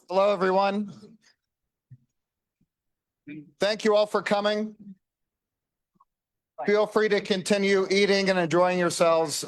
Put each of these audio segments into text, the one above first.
Hello, everyone. Thank you all for coming. Feel free to continue eating and enjoying yourselves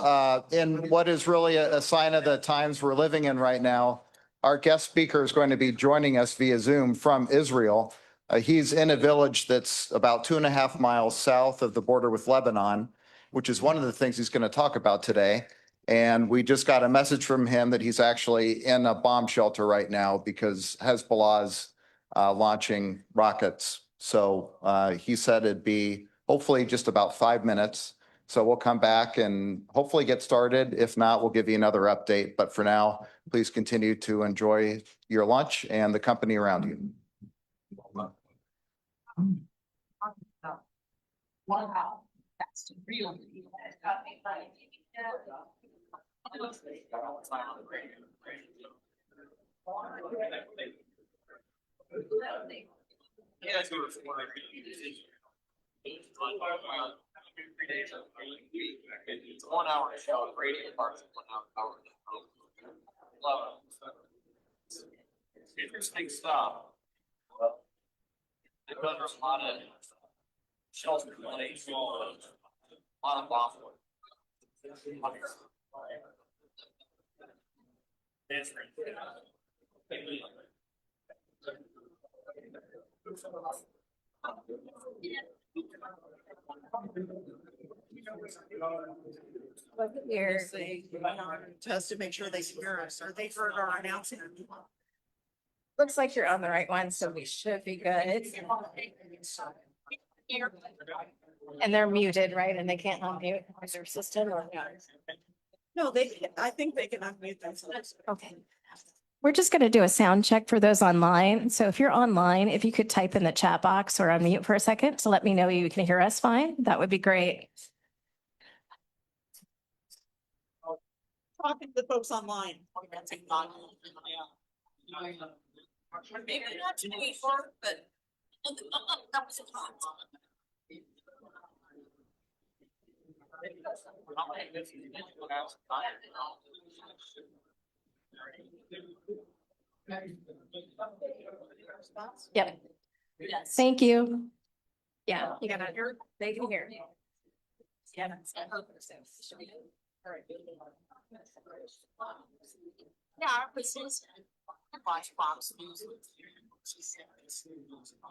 in what is really a sign of the times we're living in right now. Our guest speaker is going to be joining us via Zoom from Israel. He's in a village that's about 2.5 miles south of the border with Lebanon, which is one of the things he's going to talk about today. And we just got a message from him that he's actually in a bomb shelter right now because Hezbollah's launching rockets. So he said it'd be hopefully just about 5 minutes. So we'll come back and hopefully get started. If not, we'll give you another update. But for now, please continue to enjoy your lunch and the company around you. Wow, that's real. It's 1 hour show. Radio parts 1 hour. Interesting stuff. There's a lot of shelter place, a lot of waffle. Here, just to make sure they hear us, or they heard our announcement. Looks like you're on the right one, so we should be good. And they're muted, right? And they can't unmute their system or not? No, I think they can unmute themselves. Okay. We're just going to do a sound check for those online. So if you're online, if you could type in the chat box or unmute for a second to let me know you can hear us fine, that would be great. Talking to the folks online. Maybe not too short, but that was a lot. Yep. Yes. Thank you. Yeah, you got it. They can hear. Yeah. All right. Yeah, our business. Watch Fox News.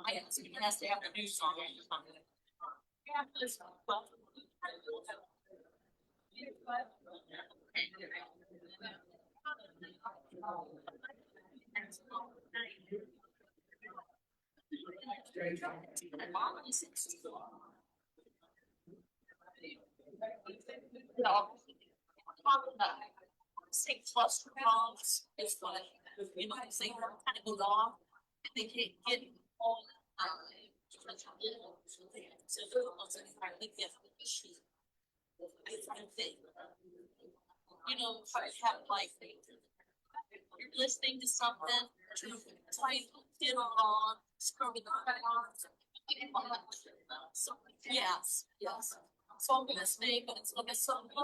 I asked him, he has to have a news on it. Yeah, well. Say cluster bombs is what you know. Say kind of goes off, and they can't get all the time. So I think you know, have like you're listening to something, type it on, scroll it on. So yes. So I'm gonna stay, but it's like a song. I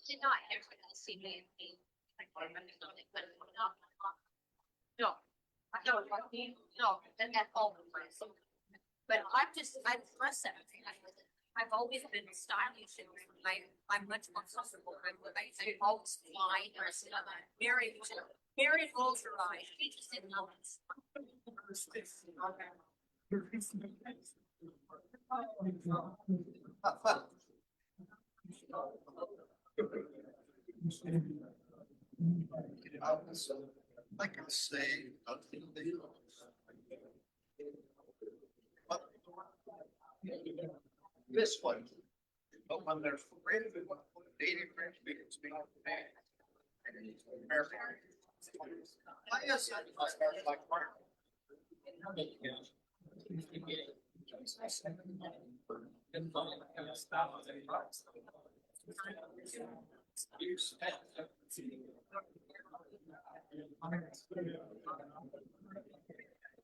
did not hear see me. No, No, and at all the place. But I trust that. I've always been stylish and I'm much more comfortable. I always fly, very vulturized. He just didn't know it. Like I say, this one, but when they're ready to dating French, they can speak American. Yes, like Mark.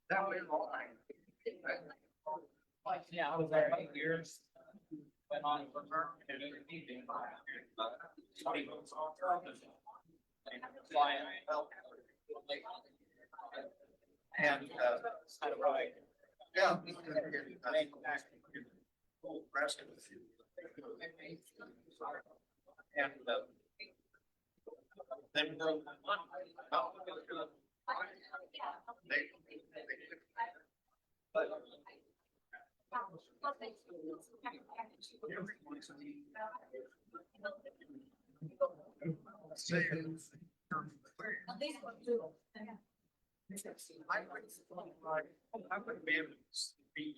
That way, Yeah, I was there 8 years. Went on for her and everything. and, Right. yeah. Rest of it. And, then broke. But. I wouldn't be able to speak.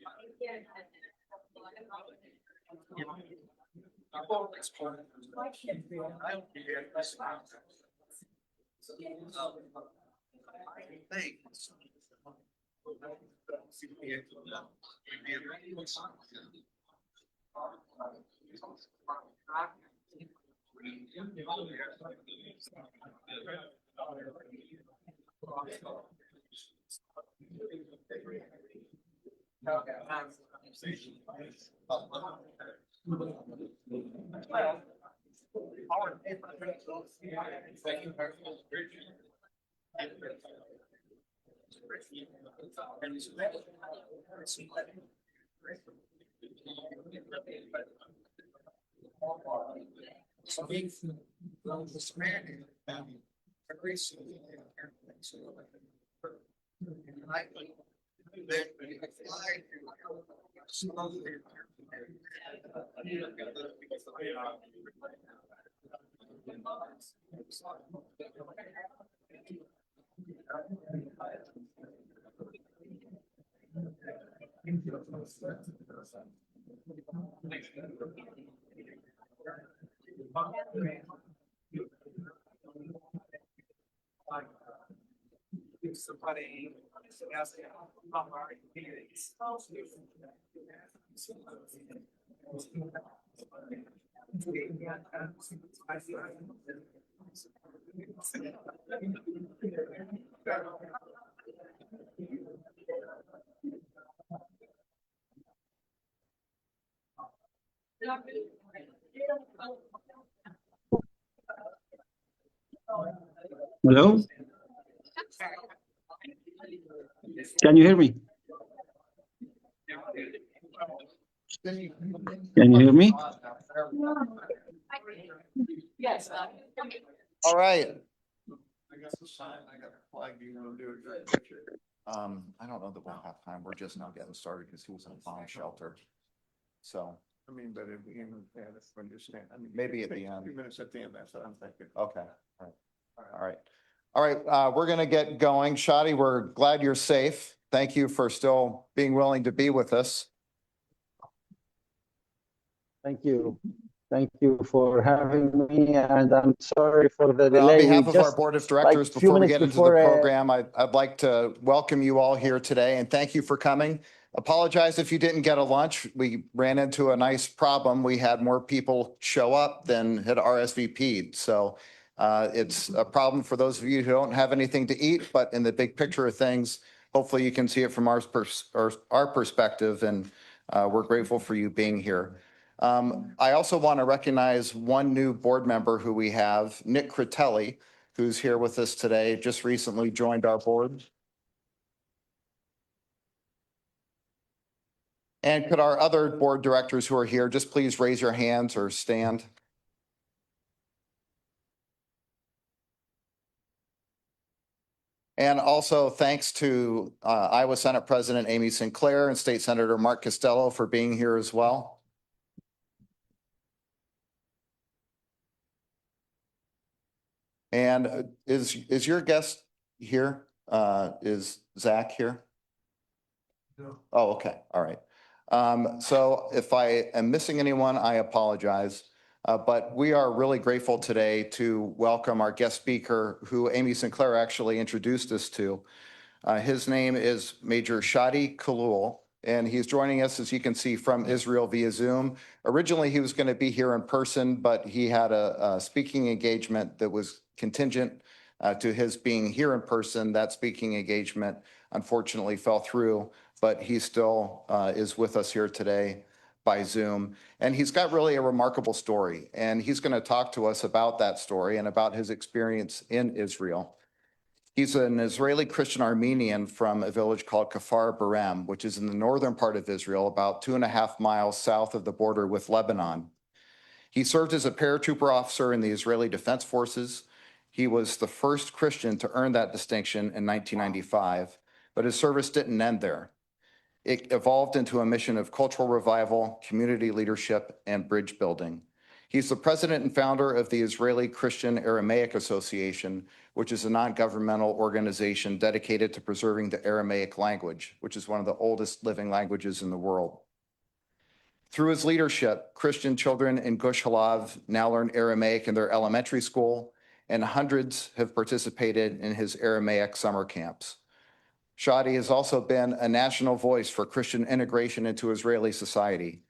So he's this man, very soon. I then fly slowly. Somebody asked me how hard it is. Hello? Can you hear me? Can you hear me? Yes. All right. I got the sign, I got a flag, you want to do it? I don't know that we'll have time. We're just now getting started because he was in a bomb shelter. So I mean, but at the end, that's when you stand, I mean. Maybe at the take a end. few minutes at the end, that's what I'm thinking. okay. All right. All right. We're going to get going. Shadi, we're glad you're safe. Thank you for still being willing to be with us. Thank you. Thank you for having me, and I'm sorry for the On delay. behalf We of our just, board of like, directors, few before we minutes get into the before, program, I'd like to welcome you all here today and thank you for coming. Apologize if you didn't get a lunch. We ran into a nice problem. We had more people show up than had RSVP'd. So it's a problem for those of you who don't have anything to eat, but in the big picture of things, hopefully you can see it from our perspective, and we're grateful for you being here. I also want to recognize one new board member who we have, Nick Critelli, who's here with us today, just recently joined our board. And could our other board directors who are here just please raise your hands or stand? And also thanks to Iowa Senate President Amy Sinclair and State Senator Mark Costello for being here as well. And is your guest here? Is Zach here? No. Oh, okay. All right. So if I am missing anyone, I apologize. But we are really grateful today to welcome our guest speaker, who Amy Sinclair actually introduced us to. His name is Major Shadi Khalloul, and he's joining us, as you can see, from Israel via Zoom. Originally, he was going to be here in person, but he had a speaking engagement that was contingent to his being here in person. That speaking engagement unfortunately fell through, but he still is with us here today by Zoom. And he's got really a remarkable story, and he's going to talk to us about that story and about his experience in Israel. He's an Israeli Christian Armenian from a village called Kfar Birem, which is in the northern part of Israel, about 2.5 miles south of the border with Lebanon. He served as a paratrooper officer in the Israeli Defense Forces. He was the first Christian to earn that distinction in 1995, but his service didn't end there. It evolved into a mission of cultural revival, community leadership, and bridge building. He's the president and founder of the Israeli Christian Aramaic Association, which is a non-governmental organization dedicated to preserving the Aramaic language, which is one of the oldest living languages in the world. Through his leadership, Christian children in Gush-Halav now learn Aramaic in their elementary school, and hundreds have participated in his Aramaic summer camps. Shadi has also been a national voice for Christian integration into Israeli society.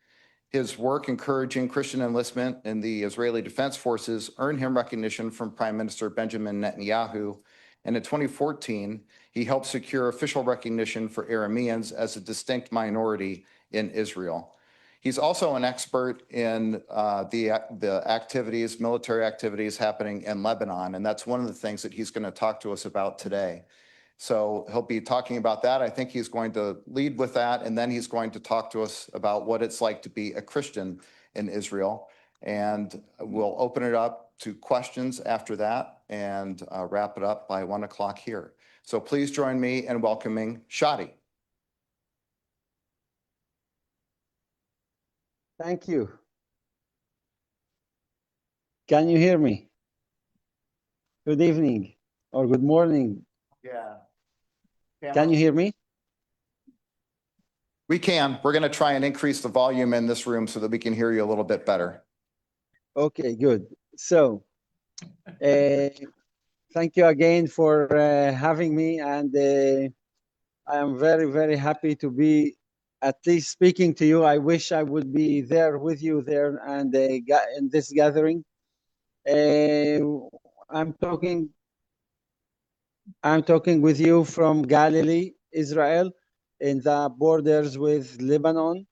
His work encouraging Christian enlistment in the Israeli Defense Forces earned him recognition from Prime Minister Benjamin Netanyahu. And in 2014, he helped secure official recognition for Arameans as a distinct minority in Israel. He's also an expert in the activities, military activities happening in Lebanon, and that's one of the things that he's going to talk to us about today. So he'll be talking about that. I think he's going to lead with that, and then he's going to talk to us about what it's like to be a Christian in Israel. And we'll open it up to questions after that and wrap it up by 1 o'clock here. So please join me in welcoming Shadi. Thank you. Can you hear me? Good evening or good morning. Yeah. Can you hear me? We can. We're going to try and increase the volume in this room so that we can hear you a little bit better. Okay, good. So, thank you again for having me, and I am very, very happy to be at least speaking to you. I wish I would be there with you there and in this gathering. I'm talking with you from Galilee, Israel, in the borders with Lebanon.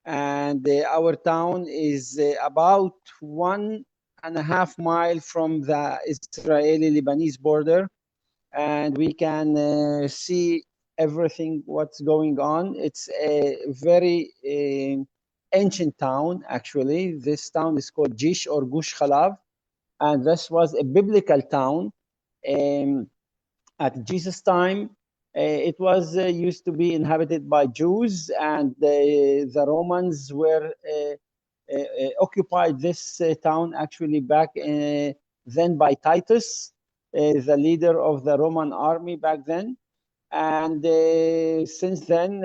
And our town is about 1.5 miles from the Israeli-Lebanese border. And we can see everything what's going on. It's a very ancient town, actually. This town is called Jish or Gush-Halav. And this was a biblical town. At Jesus' time, it was used to be inhabited by Jews, and the Romans were occupied this town actually back then by Titus, the leader of the Roman army back then. And since then,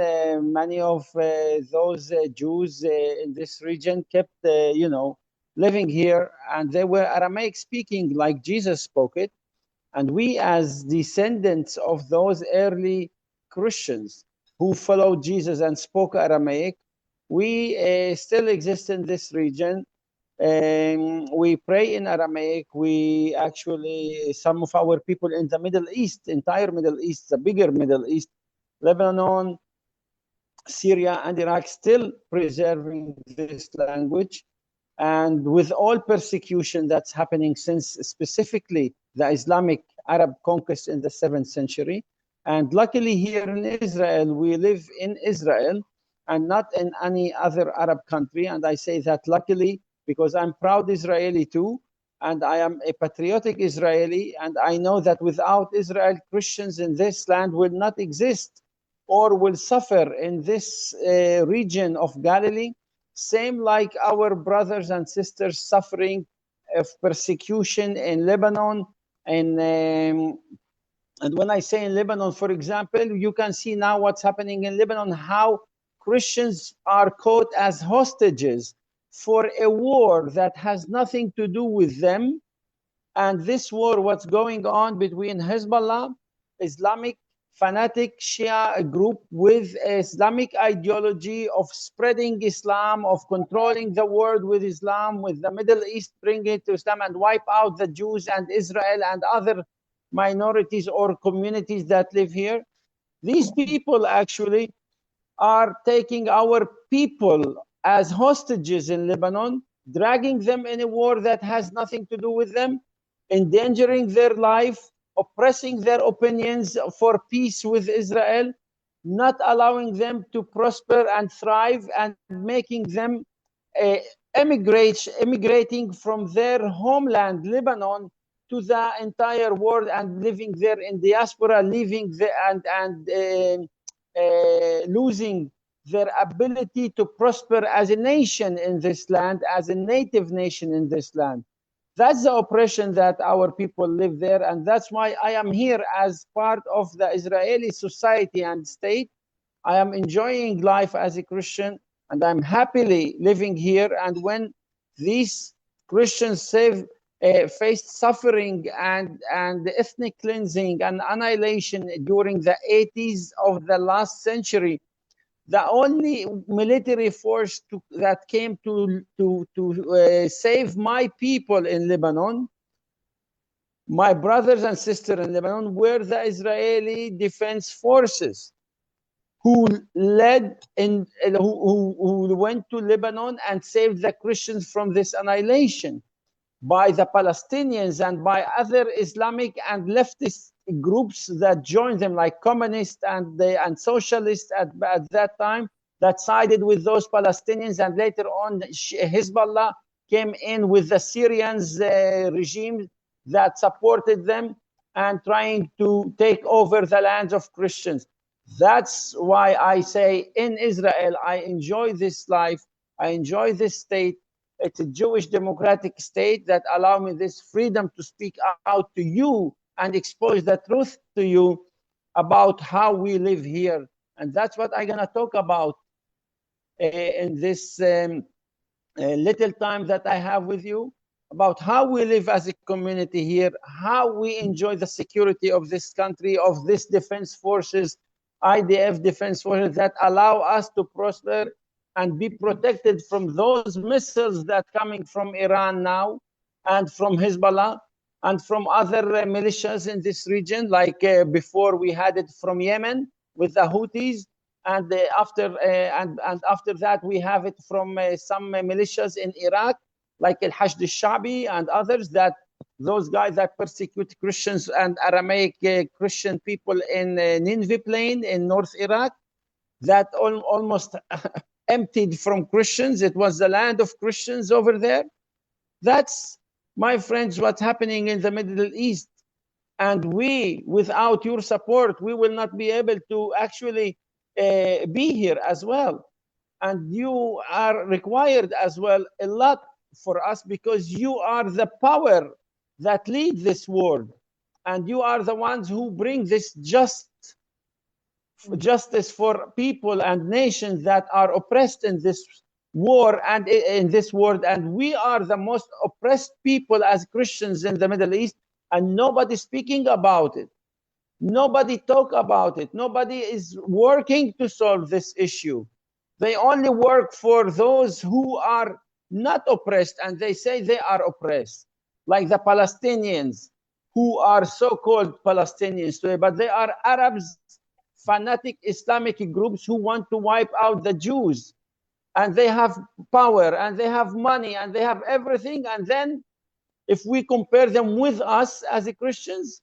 many of those Jews in this region kept, living here, and they were Aramaic speaking like Jesus spoke it. And we, as descendants of those early Christians who followed Jesus and spoke Aramaic, we still exist in this region. We pray in Aramaic. We actually, some of our people in the Middle East, entire Middle East, the bigger Middle East, Lebanon, Syria, and Iraq, still preserving this language. And with all persecution that's happening since specifically the Islamic Arab conquest in the 7th century. And luckily here in Israel, we live in Israel, and not in any other Arab country. And I say that luckily because I'm proud Israeli too. And I am a patriotic Israeli. And I know that without Israel, Christians in this land will not exist or will suffer in this region of Galilee. Same like our brothers and sisters suffering of persecution in Lebanon. And when I say in Lebanon, for example, you can see now what's happening in Lebanon, how Christians are caught as hostages for a war that has nothing to do with them. And this war, what's going on between Hezbollah, Islamic fanatic Shia group with Islamic ideology of spreading Islam, of controlling the world with Islam, with the Middle East, bring it to Islam and wipe out the Jews and Israel and other minorities or communities that live here. These people actually are taking our people as hostages in Lebanon, dragging them in a war that has nothing to do with them, endangering their life, oppressing their opinions for peace with Israel, not allowing them to prosper and thrive, and making them emigrating from their homeland, Lebanon, to the entire world and living there in diaspora, leaving and losing their ability to prosper as a nation in this land, as a native nation in this land. That's the oppression that our people live there. And that's why I am here as part of the Israeli society and state. I am enjoying life as a Christian and I'm happily living here. And when these Christians faced suffering and ethnic cleansing and annihilation during the 80s of the last century, the only military force that came to save my people in Lebanon, my brothers and sisters in Lebanon, were the Israeli Defense Forces, who led in, who went to Lebanon and saved the Christians from this annihilation by the Palestinians and by other Islamic and leftist groups that joined them, like communists and socialists at that time, that sided with those Palestinians. And later on, Hezbollah came in with the Syrians regime that supported them and trying to take over the lands of Christians. That's why I say in Israel, I enjoy this life. I enjoy this state. It's a Jewish democratic state that allow me this freedom to speak out to you and expose the truth to you about how we live here. And that's what I'm gonna talk about in this little time that I have with you, about how we live as a community here, how we enjoy the security of this country, of this defense forces, IDF defense forces that allow us to prosper and be protected from those missiles that coming from Iran now, and from Hezbollah, and from other militias in this region, like before we had it from Yemen with the Houthis, and after that we have it from some militias in Iraq, like Al-Hashd al-Shabi and others, that those guys that persecute Christians and Aramaic Christian people in Nineveh Plain in North Iraq, that almost emptied from Christians. It was the land of Christians over there. That's, my friends, what's happening in the Middle East. And we, without your support, we will not be able to actually be here as well. And you are required as well a lot for us, because you are the power that lead this world. And you are the ones who bring this justice for people and nations that are oppressed in this war and in this world. And we are the most oppressed people as Christians in the Middle East, and nobody speaking about it. Nobody talk about it. Nobody is working to solve this issue. They only work for those who are not oppressed, and they say they are oppressed, like the Palestinians, who are so-called Palestinians today, but they are Arabs, fanatic Islamic groups who want to wipe out the Jews. And they have power and they have money and they have everything. And then if we compare them with us as Christians,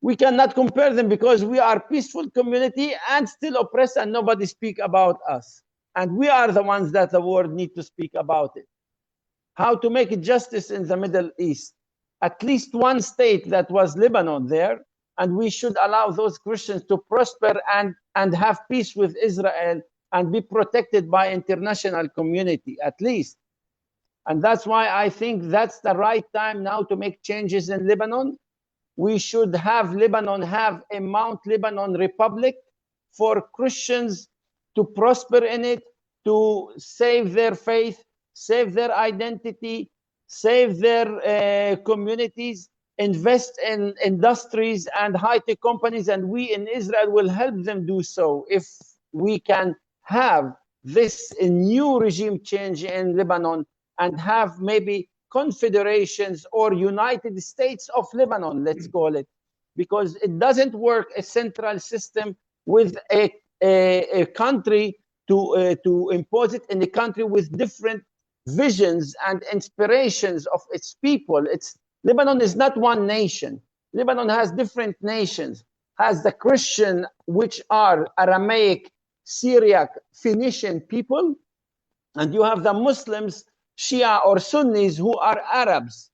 We cannot compare them because we are peaceful community and still oppressed and nobody speak about us. And we are the ones that the world need to speak about it. How to make justice in the Middle East. At least one state that was Lebanon there, and we should allow those Christians to prosper and have peace with Israel and be protected by international community, at least. And that's why I think that's the right time now to make changes in Lebanon. We should have Lebanon have a Mount Lebanon Republic for Christians to prosper in it, to save their faith, save their identity, save their communities, invest in industries and high-tech companies, and we in Israel will help them do so if we can have this new regime change in Lebanon and have maybe confederations or United States of Lebanon, let's call it, because it doesn't work a central system with a country to impose it in a country with different visions and inspirations of its people. Lebanon is not one nation. Lebanon has different nations, has the Christian, which are Aramaic, Syriac, Phoenician people, and you have the Muslims, Shia or Sunnis, who are Arabs.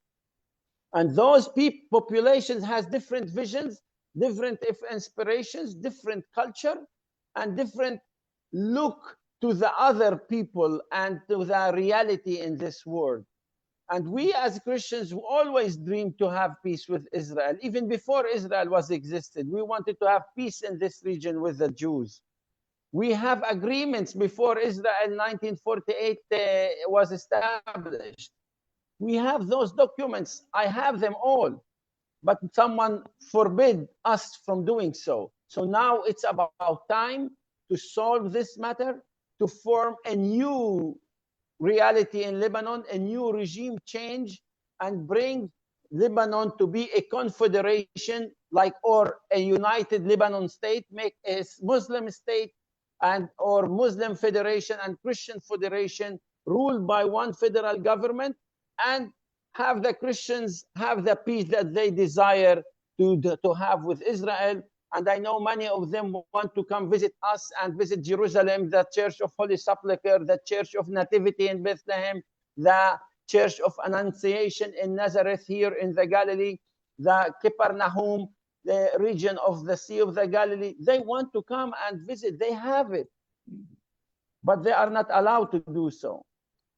And those populations has different visions, different inspirations, different culture, and different look to the other people and to the reality in this world. And we as Christians always dreamed to have peace with Israel. Even before Israel was existed, we wanted to have peace in this region with the Jews. We have agreements before Israel 1948 was established. We have those documents. I have them all, but someone forbid us from doing so. So now it's about time to solve this matter, to form a new reality in Lebanon, a new regime change, and bring Lebanon to be a confederation or a united Lebanon state, make a Muslim state or Muslim federation and Christian federation ruled by one federal government, and have the Christians have the peace that they desire to have with Israel. And I know many of them want to come visit us and visit Jerusalem, the Church of Holy Sepulchre, the Church of Nativity in Bethlehem, the Church of Annunciation in Nazareth here in the Galilee, the Kfar Nahum, the region of the Sea of the Galilee. They want to come and visit. They have it, but they are not allowed to do so.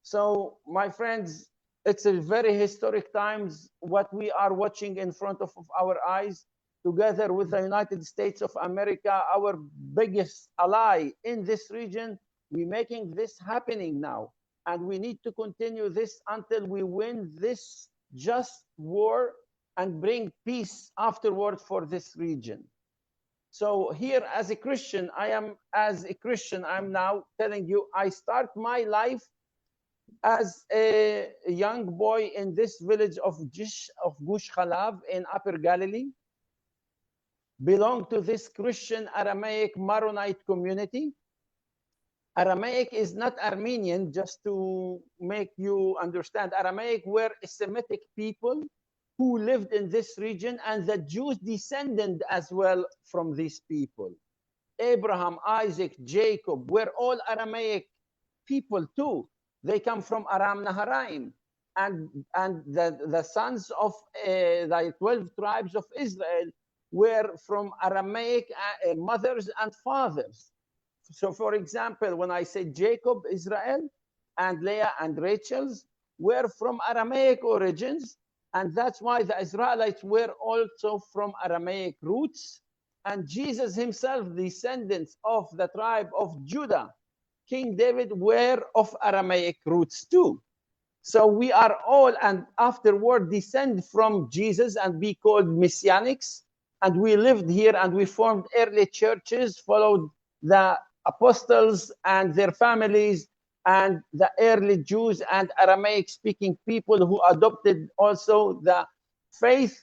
So, my friends, it's a very historic times what we are watching in front of our eyes, together with the United States of America, our biggest ally in this region. We're making this happening now. And we need to continue this until we win this just war and bring peace afterward for this region. So here as a Christian, I'm now telling you, I start my life as a young boy in this village of Gush-Halav in Upper Galilee, belong to this Christian Aramaic Maronite community. Aramaic is not Armenian, just to make you understand. Aramaic were a Semitic people who lived in this region, and the Jews descended as well from these people. Abraham, Isaac, Jacob were all Aramaic people too. They come from Aram Naharaim, and the sons of the 12 tribes of Israel were from Aramaic mothers and fathers. So, for example, when I say Jacob, Israel, and Leah and Rachel's were from Aramaic origins, and that's why the Israelites were also from Aramaic roots. And Jesus himself, descendants of the tribe of Judah, King David, were of Aramaic roots too. So we are all, and afterward, descend from Jesus and be called Messianics. And we lived here and we formed early churches, followed the apostles and their families, and the early Jews and Aramaic speaking people who adopted also the faith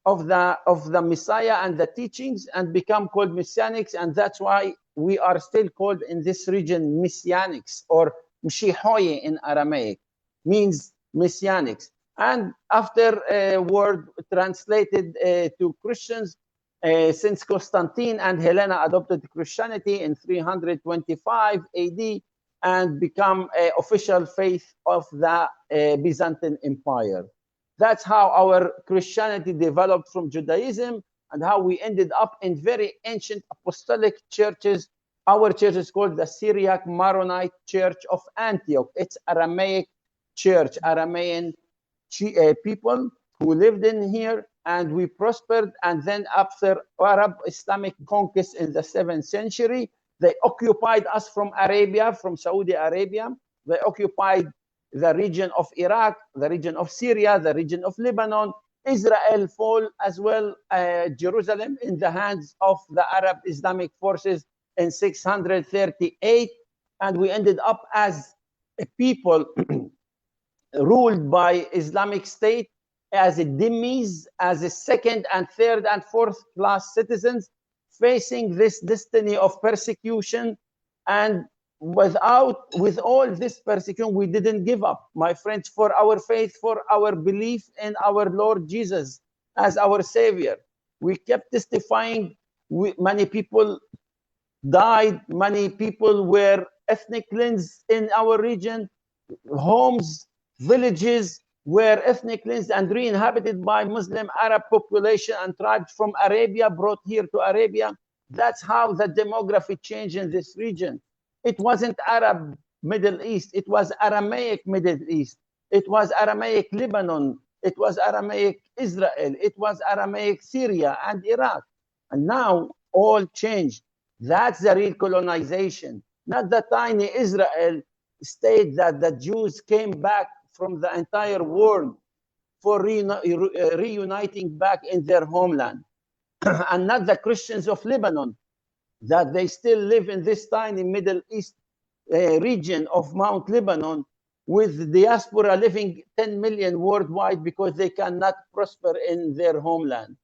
of the Messiah and the teachings and become called Messianics. And that's why we are still called in this region Messianics, or Mshihoye in Aramaic, means Messianics. And after a word translated to Christians, since Constantine and Helena adopted Christianity in 325 AD and become an official faith of the Byzantine Empire. That's how our Christianity developed from Judaism and how we ended up in very ancient apostolic churches. Our church is called the Syriac Maronite Church of Antioch. It's Aramaic church, Aramean people who lived in here, and we prospered. And then after Arab Islamic conquest in the 7th century, they occupied us from Arabia, from Saudi Arabia. They occupied the region of Iraq, the region of Syria, the region of Lebanon. Israel fall as well, Jerusalem, in the hands of the Arab Islamic forces in 638. And we ended up as a people ruled by Islamic State as a dhimmis, as a second and third and fourth class citizens, facing this destiny of persecution. And with all this persecution, we didn't give up, my friends, for our faith, for our belief in our Lord Jesus as our Savior. We kept testifying. Many people died. Many people were ethnic cleansed in our region. Homes, villages were ethnic cleansed and re-inhabited by Muslim Arab population and tribes from Arabia brought here to Arabia. That's how the demography changed in this region. It wasn't Arab Middle East. It was Aramaic Middle East. It was Aramaic Lebanon. It was Aramaic Israel. It was Aramaic Syria and Iraq. And now all changed. That's the real colonization, not the tiny Israel state that the Jews came back from the entire world for reuniting back in their homeland, and not the Christians of Lebanon, that they still live in this tiny Middle East region of Mount Lebanon, with the diaspora living 10 million worldwide because they cannot prosper in their homeland.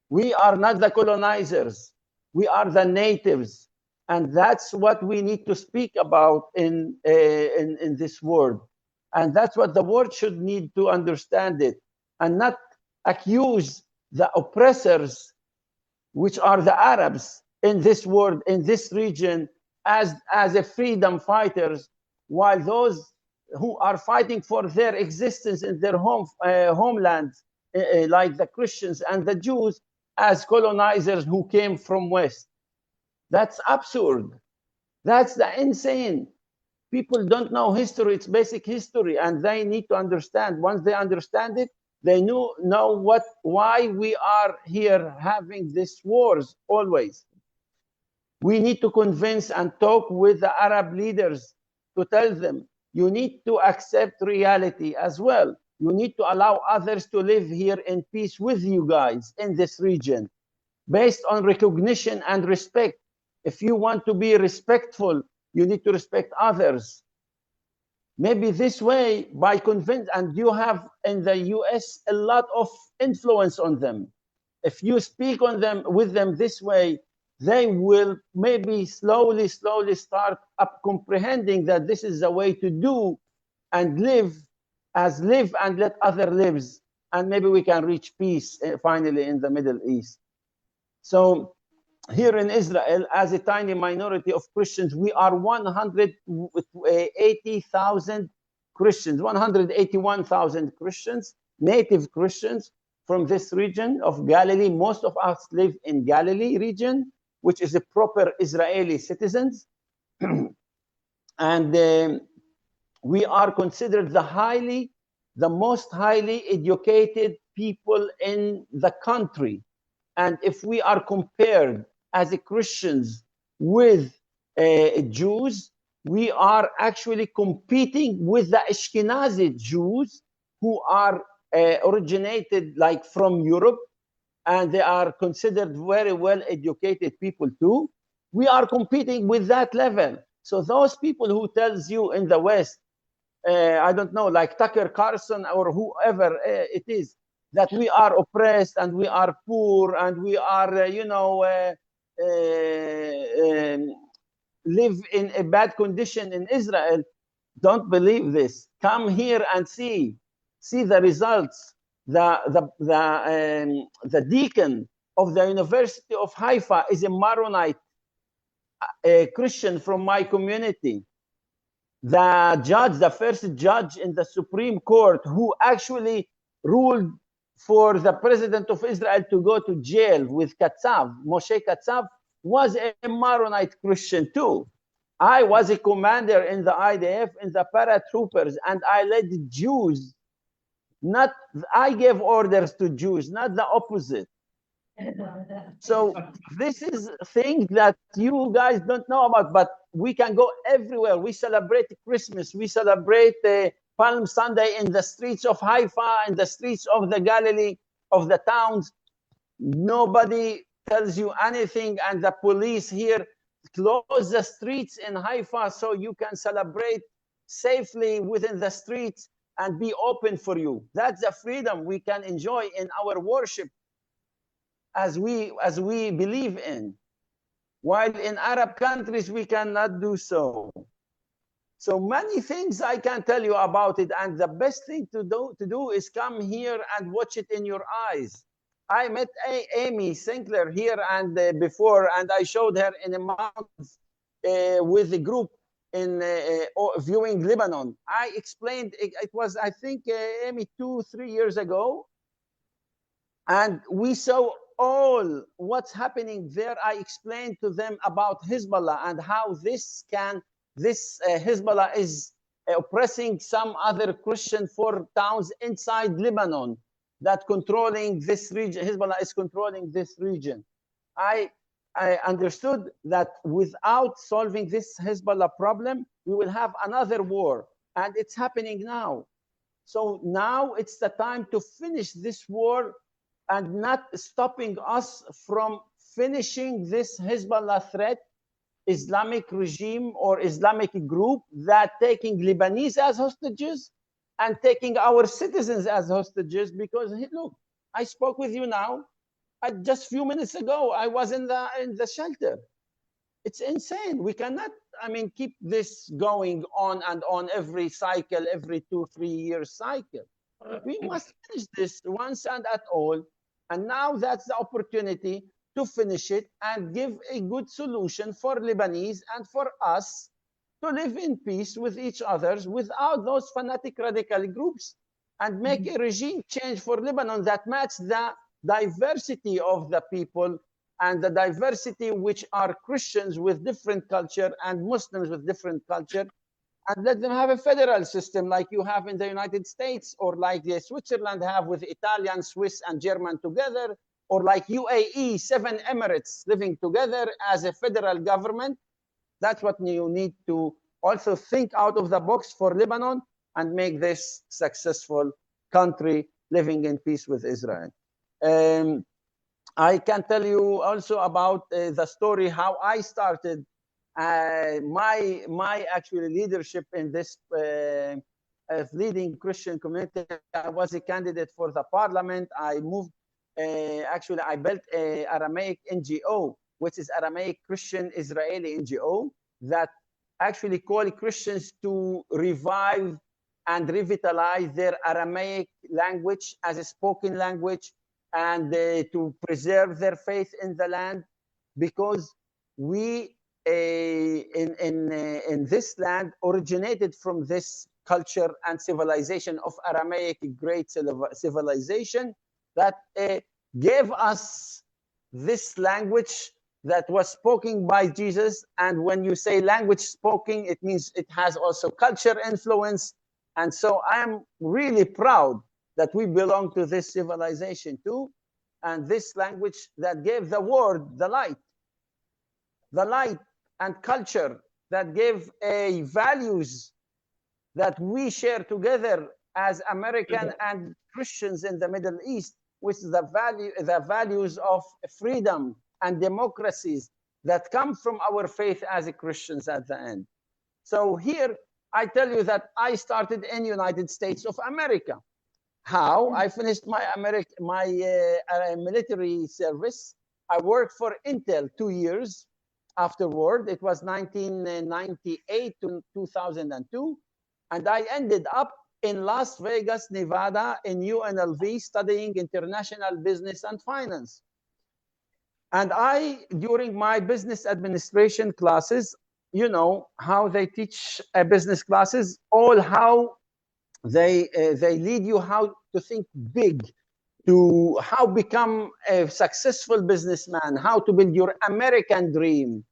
We are not the colonizers. We are the natives. And that's what we need to speak about in this world. And that's what the world should need to understand it, and not accuse the oppressors, which are the Arabs in this world, in this region, as a freedom fighters, while those who are fighting for their existence in their homelands, like the Christians and the Jews, as colonizers who came from West. That's absurd. That's the insane. People don't know history. It's basic history, and they need to understand. Once they understand it, they know why we are here having these wars always. We need to convince and talk with the Arab leaders to tell them, you need to accept reality as well. You need to allow others to live here in peace with you guys in this region, based on recognition and respect. If you want to be respectful, you need to respect others. Maybe this way, by convince, and you have in the US a lot of influence on them. If you speak on them with them this way, they will maybe slowly start up comprehending that this is the way to do and live and let other lives. And maybe we can reach peace finally in the Middle East. So here in Israel, as a tiny minority of Christians, we are 180,000 Christians, 181,000 Christians, native Christians from this region of Galilee. Most of us live in Galilee region, which is a proper Israeli citizens. And we are considered the most highly educated people in the country. And if we are compared as a Christians with Jews, we are actually competing with the Ashkenazi Jews, who are originated like from Europe, and they are considered very well educated people too. We are competing with that level. So those people who tells you in the West, I don't know, like Tucker Carlson or whoever it is, that we are oppressed and we are poor and we are, live in a bad condition in Israel, don't believe this. Come here and see the results. The deacon of the University of Haifa is a Maronite, a Christian from my community. The judge, the first judge in the Supreme Court who actually ruled for the president of Israel to go to jail with Katsav, Moshe Katsav, was a Maronite Christian too. I was a commander in the IDF, in the paratroopers, and I led the Jews. Not, I gave orders to Jews, not the opposite. So this is things that you guys don't know about, but we can go everywhere. We celebrate Christmas. We celebrate Palm Sunday in the streets of Haifa, in the streets of the Galilee, of the towns. Nobody tells you anything, and the police here close the streets in Haifa so you can celebrate safely within the streets and be open for you. That's the freedom we can enjoy in our worship as we believe in. While in Arab countries, we cannot do so. So many things I can tell you about it, and the best thing to do is come here and watch it in your eyes. I met Amy Sinclair here and before, and I showed her in a month with a group in viewing Lebanon. I explained, it was, I think, Amy, 2-3 years ago, and we saw all what's happening there. I explained to them about Hezbollah and how this Hezbollah is oppressing some other Christian 4 towns inside Lebanon, that controlling this region. Hezbollah is controlling this region. I understood that without solving this Hezbollah problem, we will have another war, and it's happening now. So now it's the time to finish this war and not stopping us from finishing this Hezbollah threat, Islamic regime or Islamic group that taking Lebanese as hostages and taking our citizens as hostages. Because look, I spoke with you now. Just a few minutes ago, I was in the shelter. It's insane. We cannot, keep this going on and on every cycle, every 2-3 year cycle. We must finish this once and at all. And now that's the opportunity to finish it and give a good solution for Lebanese and for us to live in peace with each other without those fanatic radical groups, and make a regime change for Lebanon that matches the diversity of the people and the diversity which are Christians with different culture and Muslims with different culture, and let them have a federal system like you have in the United States, or like the Switzerland have with Italian, Swiss, and German together, or like UAE, 7 Emirates living together as a federal government. That's what you need to also think out of the box for Lebanon and make this successful country living in peace with Israel. I can tell you also about the story how I started my actual leadership in this leading Christian community. I was a candidate for the parliament. I moved, actually I built a Aramaic NGO, which is Aramaic Christian Israeli NGO, that actually call Christians to revive and revitalize their Aramaic language as a spoken language, and to preserve their faith in the land, because we in this land originated from this culture and civilization of Aramaic, great civilization that gave us this language that was spoken by Jesus. And when you say language spoken, it means it has also culture influence. And so I am really proud that we belong to this civilization too, and this language that gave the world the light and culture, that gave a values that we share together as American and Christians in the Middle East, which is the values of freedom and democracies that come from our faith as Christians at the end. So here I tell you that I started in United States of America. How? I finished my military service. I worked for Intel 2 years afterward. It was 1998 to 2002. And I ended up in Las Vegas, Nevada, in UNLV, studying international business and finance. And during my business administration classes, you know how they teach business classes, all how they lead you how to think big, to how become a successful businessman, how to build your American dream.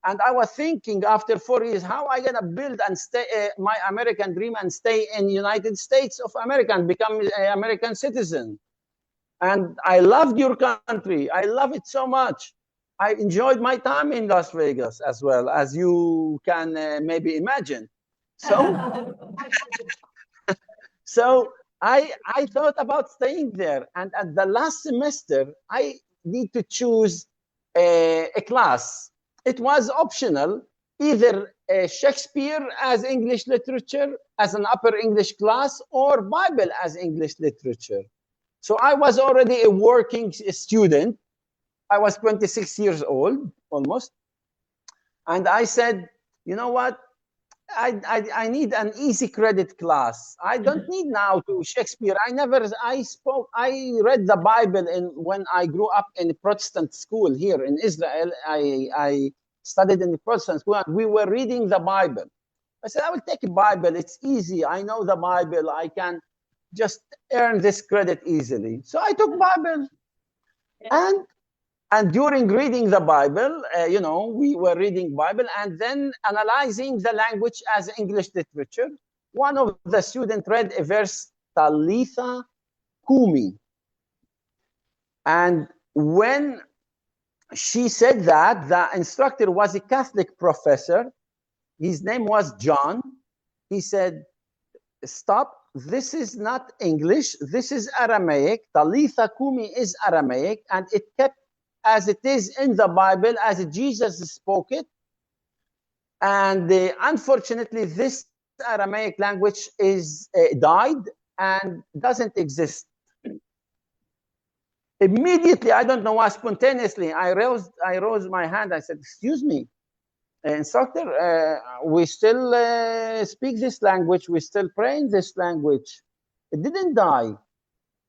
And I was thinking after 4 years, how I gonna build and stay my American dream and stay in United States of America and become an American citizen. And I loved your country. I love it so much. I enjoyed my time in Las Vegas as well, as you can maybe imagine. So, so I thought about staying there. And at the last semester, I need to choose a class. It was optional, either Shakespeare as English literature, as an upper English class, or Bible as English literature. So I was already a working student. I was 26 years old, almost. And I said, you know what? I need an easy credit class. I don't need now to Shakespeare. I read the Bible when I grew up in a Protestant school here in Israel. I studied in the Protestant school and we were reading the Bible. I said, I will take a Bible. It's easy. I know the Bible. I can just earn this credit easily. So I took Bible. And during reading the Bible, you know, we were reading Bible and then analyzing the language as English literature. One of the students read a verse, Talitha Kumi. And when she said that, the instructor was a Catholic professor. His name was John. He said, stop. This is not English. This is Aramaic. Talitha Kumi is Aramaic, and it kept as it is in the Bible, as Jesus spoke it. And unfortunately, this Aramaic language is died and doesn't exist. Immediately, I don't know why, spontaneously, I rose my hand. I said, excuse me, instructor, we still speak this language. We still pray in this language. It didn't die.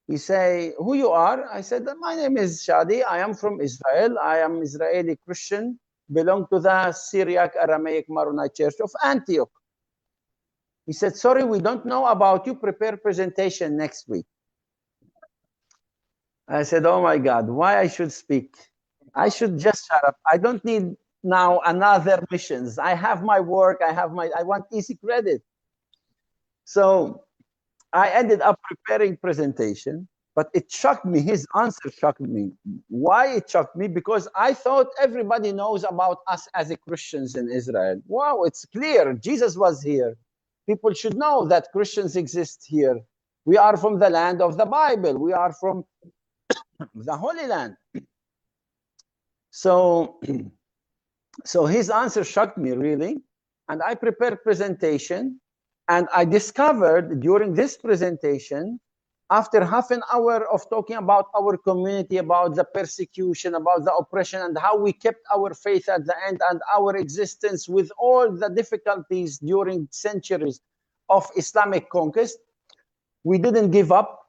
He say, who you are? I said, my name is Shadi. I am from Israel. I am Israeli Christian, belong to the Syriac Aramaic Maronite Church of Antioch. He said, sorry, we don't know about you. Prepare presentation next week. I said, oh my God, why I should speak? I should just shut up. I don't need now another missions. I have my work. I want easy credit. So I ended up preparing presentation, but it shocked me. His answer shocked me. Why it shocked me? Because I thought everybody knows about us as Christians in Israel. Wow, it's clear. Jesus was here. People should know that Christians exist here. We are from the land of the Bible. We are from the Holy Land. So his answer shocked me, really. And I prepared presentation. And I discovered during this presentation, after half an hour of talking about our community, about the persecution, about the oppression, and how we kept our faith at the end, and our existence with all the difficulties during centuries of Islamic conquest, we didn't give up.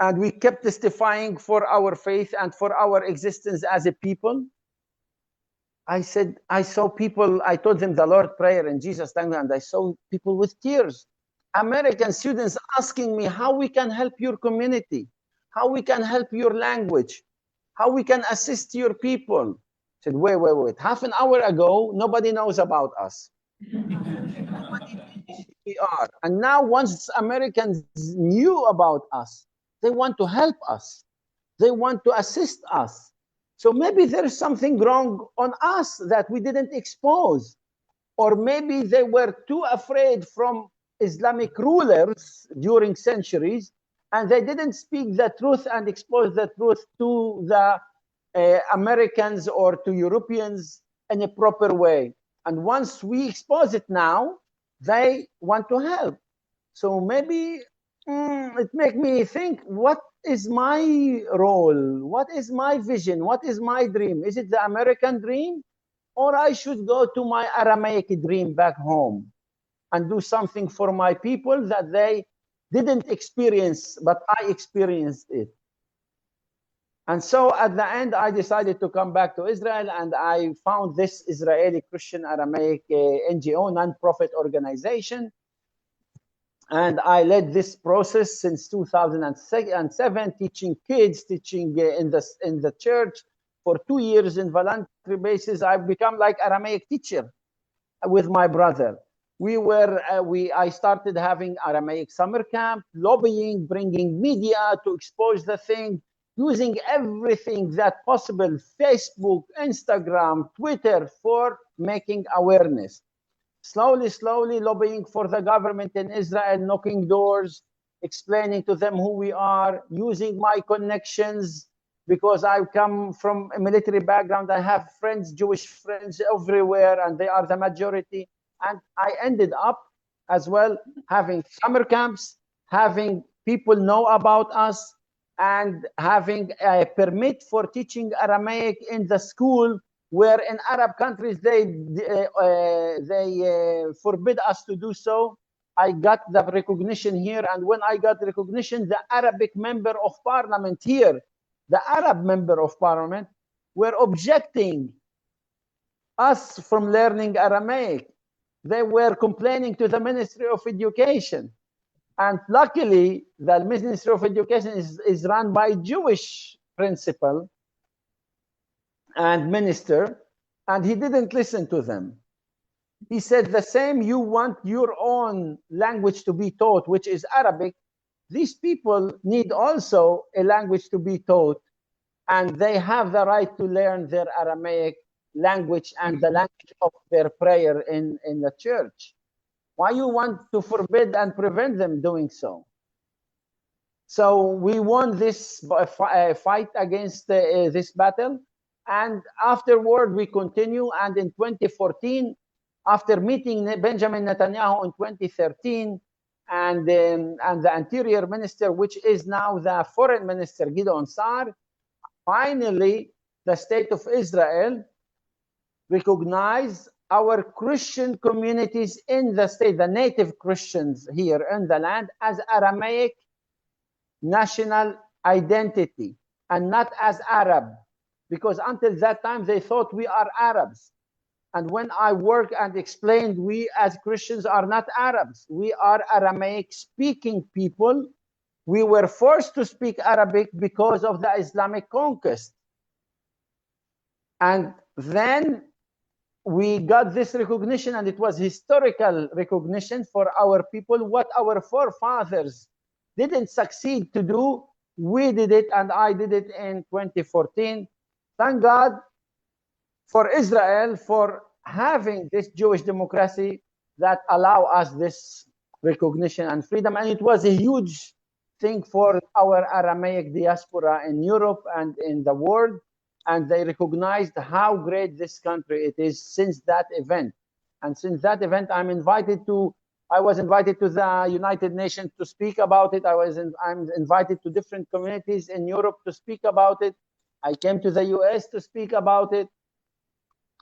And we kept testifying for our faith and for our existence as a people. I said, I saw people, I told them the Lord Prayer in Jesus' language, and I saw people with tears. American students asking me how we can help your community, how we can help your language, how we can assist your people. I said, wait. Half an hour ago, nobody knows about us. Nobody knows who we are. And now once Americans knew about us, they want to help us. They want to assist us. So maybe there is something wrong on us that we didn't expose. Or maybe they were too afraid from Islamic rulers during centuries, and they didn't speak the truth and expose the truth to the Americans or to Europeans in a proper way. And once we expose it now, they want to help. So maybe it makes me think, what is my role? What is my vision? What is my dream? Is it the American dream? Or I should go to my Aramaic dream back home and do something for my people that they didn't experience, but I experienced it. And so at the end, I decided to come back to Israel, and I found this Israeli Christian Aramaic NGO, non-profit organization. And I led this process since 2007, teaching kids, teaching in the church for 2 years in voluntary basis. I've become like Aramaic teacher with my brother. I started having Aramaic summer camp, lobbying, bringing media to expose the thing, using everything that possible, Facebook, Instagram, Twitter, for making awareness. Slowly lobbying for the government in Israel, knocking doors, explaining to them who we are, using my connections, because I come from a military background. I have friends, Jewish friends everywhere, and they are the majority. And I ended up as well having summer camps, having people know about us, and having a permit for teaching Aramaic in the school, where in Arab countries they forbid us to do so. I got the recognition here, and when I got recognition, the Arabic member of parliament here, the Arab member of parliament, were objecting us from learning Aramaic. They were complaining to the Ministry of Education. And luckily, the Ministry of Education is run by Jewish principal and minister, and he didn't listen to them. He said, the same you want your own language to be taught, which is Arabic, these people need also a language to be taught, and they have the right to learn their Aramaic language and the language of their prayer in the church. Why you want to forbid and prevent them doing so? So we won this fight against this battle. And afterward, we continue. And in 2014, after meeting Benjamin Netanyahu in 2013, and the Interior Minister, which is now the Foreign Minister, Gideon Sa'ar, finally, the State of Israel recognized our Christian communities in the state, the native Christians here in the land, as Aramaic national identity and not as Arab, because until that time they thought we are Arabs. And when I worked and explained, we as Christians are not Arabs, we are Aramaic speaking people. We were forced to speak Arabic because of the Islamic conquest. And then we got this recognition, and it was historical recognition for our people. What our forefathers didn't succeed to do, we did it, and I did it in 2014. Thank God for Israel for having this Jewish democracy that allow us this recognition and freedom. And it was a huge thing for our Aramaic diaspora in Europe and in the world. And they recognized how great this country it is since that event. And since that event, I was invited to the United Nations to speak about it. I'm invited to different communities in Europe to speak about it. I came to the US to speak about it.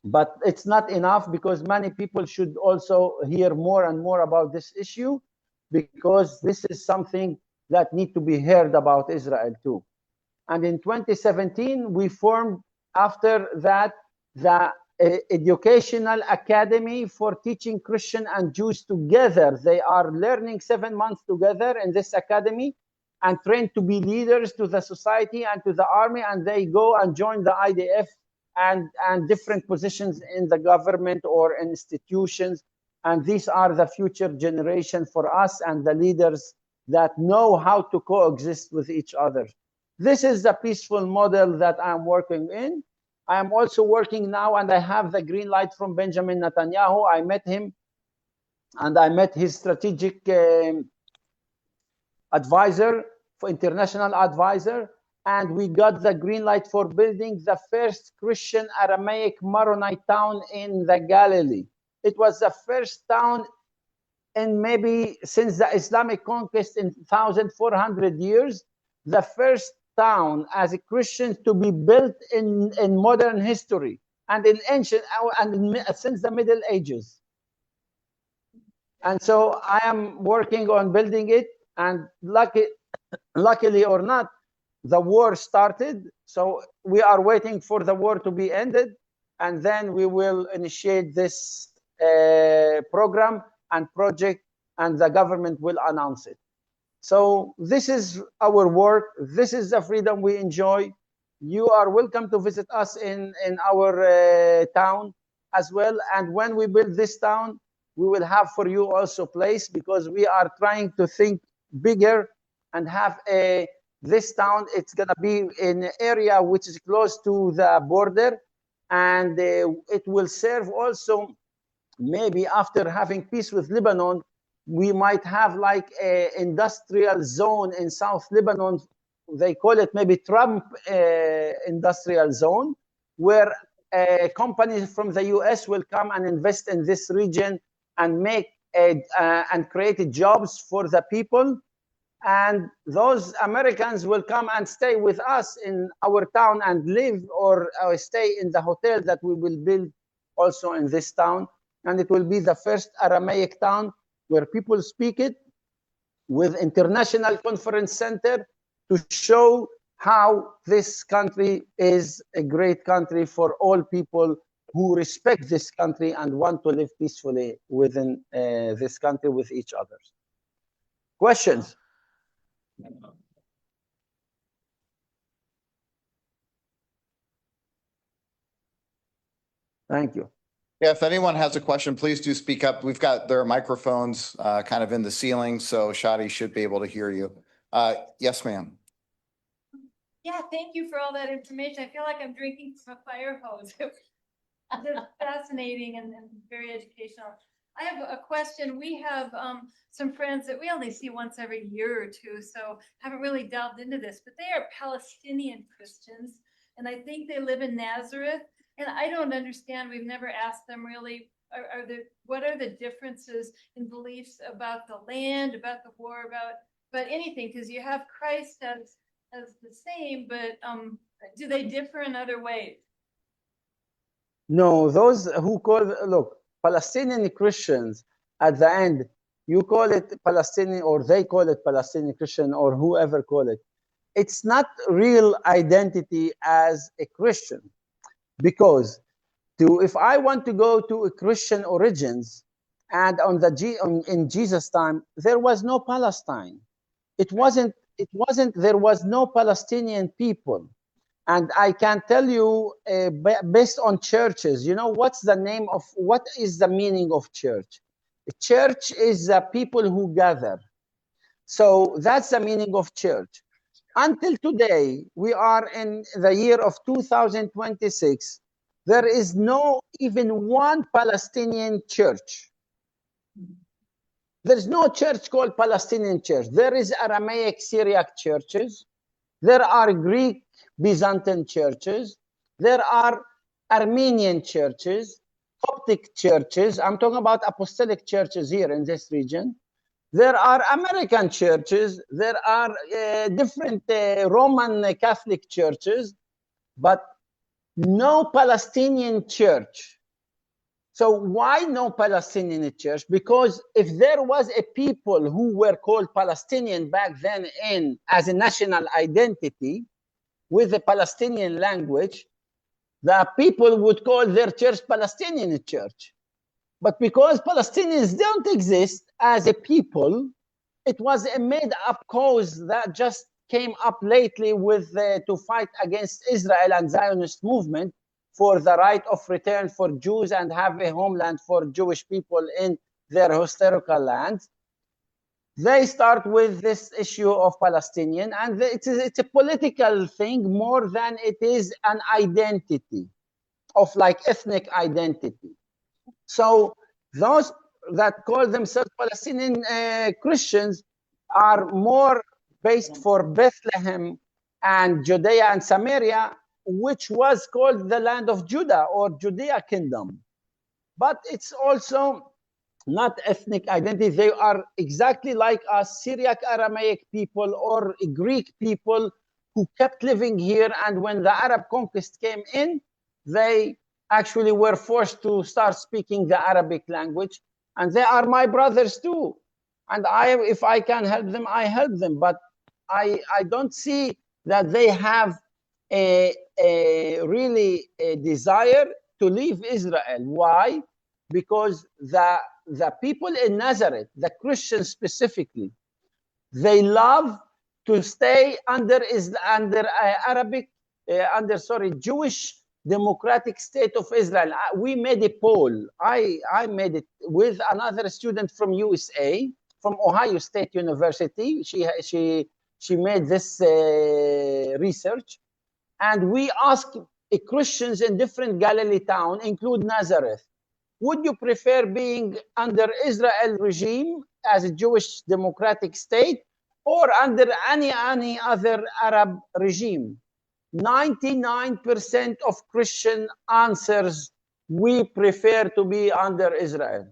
But it's not enough, because many people should also hear more and more about this issue, because this is something that needs to be heard about Israel too. And in 2017, we formed, after that, the Educational Academy for teaching Christian and Jews together. They are learning 7 months together in this academy and trained to be leaders to the society and to the army. And they go and join the IDF and different positions in the government or institutions. And these are the future generation for us and the leaders that know how to coexist with each other. This is the peaceful model that I'm working in. I am also working now, and I have the green light from Benjamin Netanyahu. I met him, and I met his strategic advisor, for international advisor, and we got the green light for building the first Christian Aramaic Maronite town in the Galilee. It was the first town in maybe since the Islamic conquest in 1,400 years, the first town as a Christian to be built in modern history and in ancient and since the Middle Ages. And so I am working on building it, and luckily or not, the war started. So we are waiting for the war to be ended, and then we will initiate this program and project, and the government will announce it. So this is our work. This is the freedom we enjoy. You are welcome to visit us in our town as well. And when we build this town, we will have for you also place, because we are trying to think bigger and have this town. It's going to be in an area which is close to the border, and it will serve also, maybe after having peace with Lebanon, we might have like an industrial zone in South Lebanon. They call it maybe Trump industrial zone, where companies from the US will come and invest in this region and make and create jobs for the people. And those Americans will come and stay with us in our town and live or stay in the hotel that we will build also in this town. And it will be the first Aramaic town where people speak it, with international conference center, to show how this country is a great country for all people who respect this country and want to live peacefully within this country with each other. Questions? Thank you. Yeah, if anyone has a question, please do speak up. There are microphones kind of in the ceiling, so Shadi should be able to hear you. Yes, ma'am. Yeah, thank you for all that information. I feel like I'm drinking from a fire hose. It's fascinating and very educational. I have a question. We have some friends that we only see once every year or two, so haven't really delved into this, but they are Palestinian Christians, and I think they live in Nazareth. And I don't understand, we've never asked them really, what are the differences in beliefs about the land, about the war, about anything? Because you have Christ as the same, but do they differ in other ways? No, those who look, Palestinian Christians, at the end, you call it Palestinian or they call it Palestinian Christian or whoever call it. It's not real identity as a Christian. Because if I want to go to a Christian origins, and in Jesus' time, there was no Palestine. There was no Palestinian people. And I can tell you, based on churches, you know, what is the meaning of church? A church is the people who gather. So that's the meaning of church. Until today, we are in the year of 2026. There is no even one Palestinian church. There's no church called Palestinian church. There is Aramaic Syriac churches. There are Greek Byzantine churches. There are Armenian churches, Coptic churches. I'm talking about apostolic churches here in this region. There are American churches, there are different Roman Catholic churches, but no Palestinian church. So why no Palestinian church? Because if there was a people who were called Palestinian back then as a national identity with the Palestinian language, the people would call their church Palestinian church. But because Palestinians don't exist as a people, it was a made-up cause that just came up lately to fight against Israel and Zionist movement for the right of return for Jews and have a homeland for Jewish people in their historical lands. They start with this issue of Palestinian, and it's a political thing more than it is an identity of like ethnic identity. So those that call themselves Palestinian Christians are more based for Bethlehem and Judea and Samaria, which was called the land of Judah or Judea kingdom. But it's also not ethnic identity. They are exactly like us, Syriac Aramaic people or Greek people who kept living here. And when the Arab conquest came in, they actually were forced to start speaking the Arabic language. And they are my brothers too. And if I can help them, I help them. But I don't see that they have really a desire to leave Israel. Why? Because the people in Nazareth, the Christians specifically, they love to stay under Jewish Democratic State of Israel. We made a poll. I made it with another student from USA, from Ohio State University. She made this research, and we asked Christians in different Galilee towns, include Nazareth, would you prefer being under Israel regime as a Jewish democratic state or under any other Arab regime? 99% of Christian answers, we prefer to be under Israel.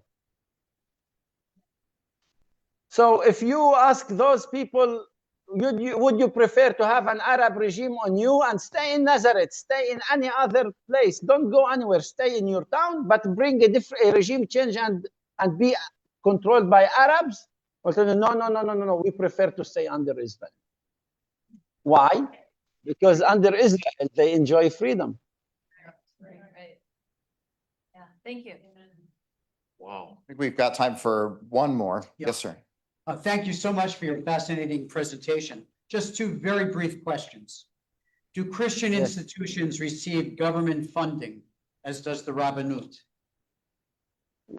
So if you ask those people, would you prefer to have an Arab regime on you and stay in Nazareth, stay in any other place, don't go anywhere, stay in your town, but bring a regime change and be controlled by Arabs? Or say, no, we prefer to stay under Israel. Why? Because under Israel, they enjoy freedom. Right. Yeah, thank you. Wow. I think we've got time for one more. Yeah. Yes, sir. Thank you so much for your fascinating presentation. Just two very brief questions. Do Christian Yes. institutions receive government funding, as does the Rabbanut?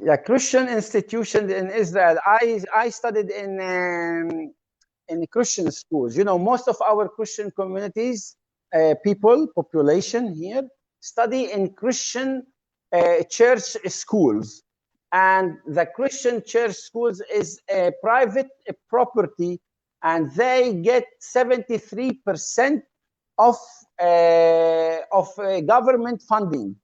Yeah, Christian institutions in Israel. I studied in Christian schools. You know, most of our Christian communities, population here, study in Christian church schools. And the Christian church schools is a private property, and they get 73% of government funding.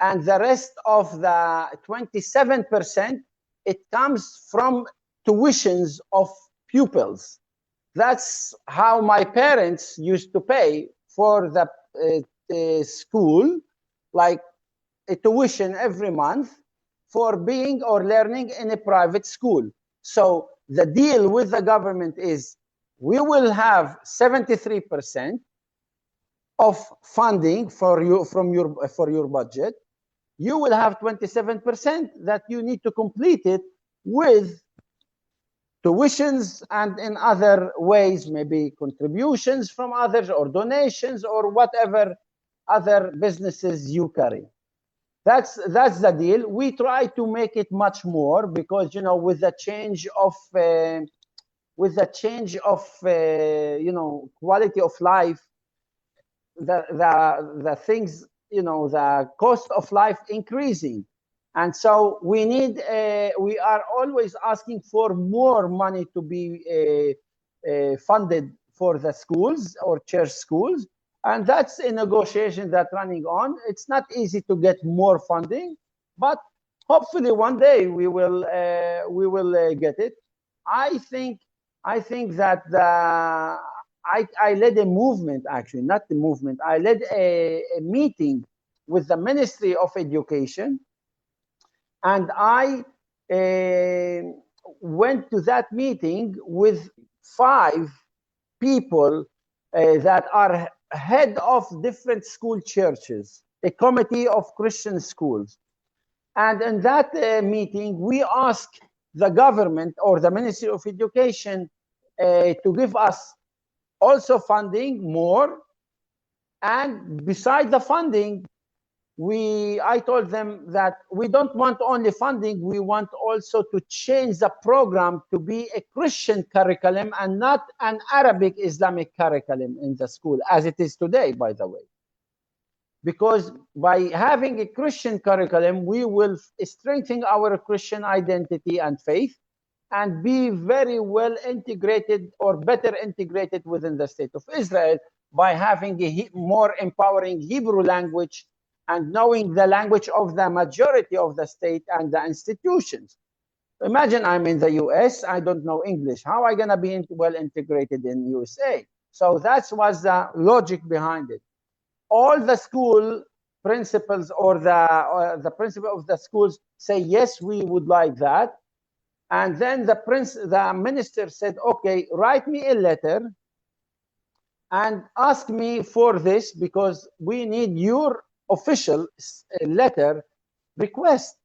And the rest of the 27%, it comes from tuitions of pupils. That's how my parents used to pay for the school, like a tuition every month for being or learning in a private school. So the deal with the government is we will have 73% of funding for you for your budget. You will have 27% that you need to complete it with tuitions and in other ways, maybe contributions from others or donations or whatever other businesses you carry. That's the deal. We try to make it much more because, you know, with the change of you know, quality of life, the things, you know, the cost of life increasing. And so we need, we are always asking for more money to be funded for the schools or church schools. And that's a negotiation that's running on. It's not easy to get more funding, but hopefully one day we will get it. I think that I led a movement, actually, not the movement. I led a meeting with the Ministry of Education, and I went to that meeting with 5 people that are head of different school churches, a committee of Christian schools. And in that meeting, we asked the government or the Ministry of Education to give us also funding more. And beside the funding, I told them that we don't want only funding, we want also to change the program to be a Christian curriculum and not an Arabic Islamic curriculum in the school, as it is today, by the way. Because by having a Christian curriculum, we will strengthen our Christian identity and faith and be very well integrated or better integrated within the state of Israel by having a more empowering Hebrew language and knowing the language of the majority of the state and the institutions. Imagine I'm in the US, I don't know English. How am I going to be well integrated in USA? So that was the logic behind it. All the school principals or the principal of the schools say, yes, we would like that. And then the minister said, okay, write me a letter and ask me for this because we need your official letter request.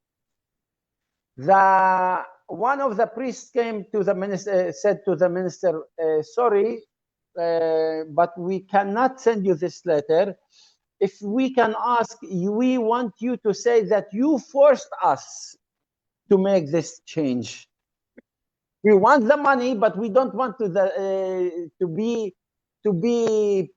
One of the priests came to the minister, said to the minister, sorry, but we cannot send you this letter. If we can ask, we want you to say that you forced us to make this change. We want the money, but we don't want to be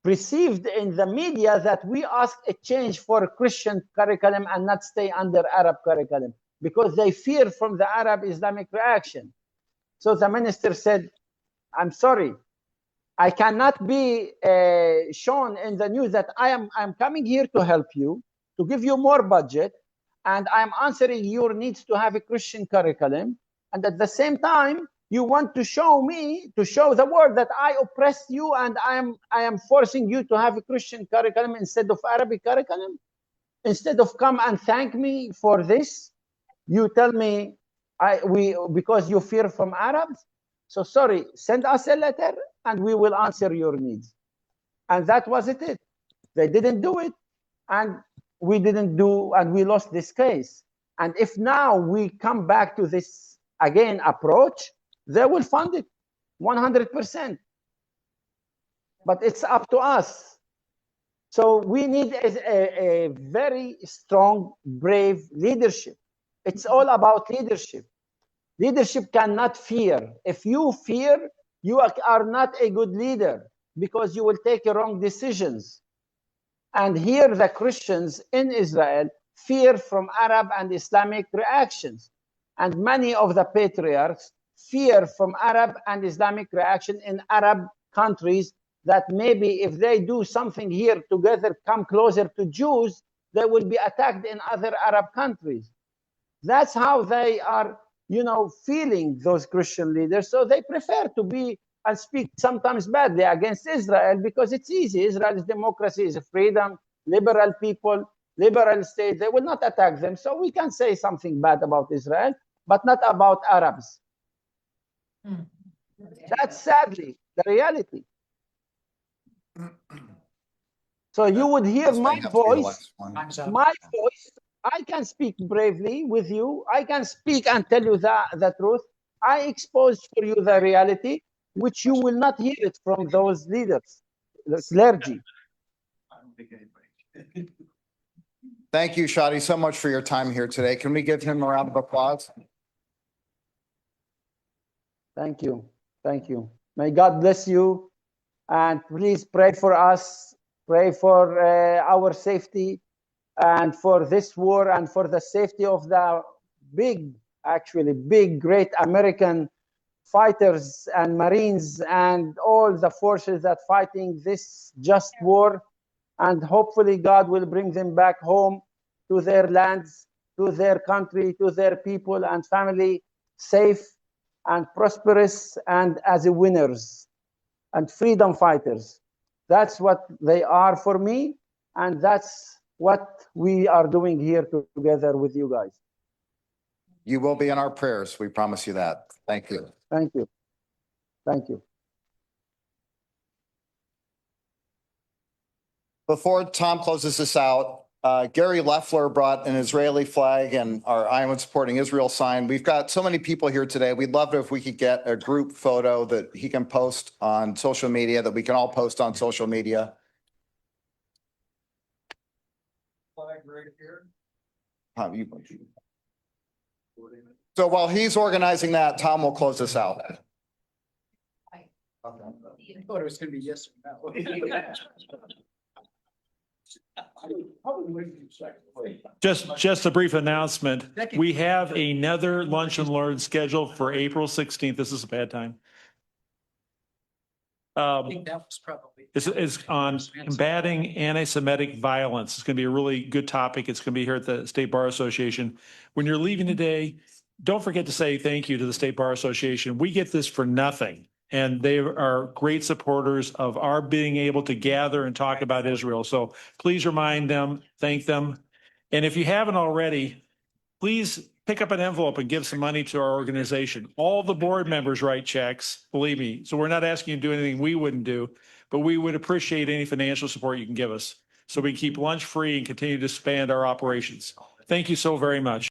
perceived in the media that we ask a change for Christian curriculum and not stay under Arab curriculum, because they fear from the Arab Islamic reaction. So the minister said, I'm sorry, I cannot be shown in the news that I'm coming here to help you, to give you more budget, and I'm answering your needs to have a Christian curriculum. And at the same time, you want to show me, to show the world that I oppressed you and I am forcing you to have a Christian curriculum instead of Arabic curriculum. Instead of come and thank me for this, you tell me because you fear from Arabs. So sorry, send us a letter and we will answer your needs. And that was it. They didn't do it, and we didn't do, and we lost this case. And if now we come back to this again approach, they will fund it 100%. But it's up to us. So we need a very strong, brave leadership. It's all about leadership. Leadership cannot fear. If you fear, you are not a good leader because you will take wrong decisions. And here the Christians in Israel fear from Arab and Islamic reactions. And many of the patriarchs fear from Arab and Islamic reaction in Arab countries, that maybe if they do something here together, come closer to Jews, they will be attacked in other Arab countries. That's how they are, feeling, those Christian leaders. So they prefer to be and speak sometimes badly against Israel because it's easy. Israel's democracy is freedom, liberal people, liberal state. They will not attack them. So we can say something bad about Israel, but not about Arabs. That's sadly the reality. So you would hear my voice. I can speak bravely with you. I can speak and tell you the truth. I expose for you the reality, which you will not hear it from those leaders, the clergy. Thank you, Shadi, so much for your time here today. Can we give him a round of applause? Thank you. Thank you. May God bless you. And please pray for us. Pray for our safety and for this war and for the safety of the big, great American fighters and Marines and all the forces that fighting this just war. And hopefully God will bring them back home to their lands, to their country, to their people and family, safe and prosperous and as winners and freedom fighters. That's what they are for me. And that's what we are doing here together with you guys. You will be in our prayers. We promise you that. Thank you. Thank you. Thank you. Before Tom closes this out, Gary Leffler brought an Israeli flag and our Iowans Supporting Israel sign. We've got so many people here today. We'd love it if we could get a group photo that he can post on social media, that we can all post on social media. Flag right here. So while he's organizing that, Tom will close this out. I thought it was going to be yes or no. Just a brief announcement. We have another lunch and learn scheduled for April 16th. This is a bad time. I think that was probably. Is on combating anti-Semitic violence. It's going to be a really good topic. It's going to be here at the State Bar Association. When you're leaving today, don't forget to say thank you to the State Bar Association. We get this for nothing. And they are great supporters of our being able to gather and talk about Israel. So please remind them, thank them. And if you haven't already, please pick up an envelope and give some money to our organization. All the board members write checks, believe me. So we're not asking you to do anything we wouldn't do. but we would appreciate any financial support you can give us so we can keep lunch free and continue to expand our operations. Thank you so very much.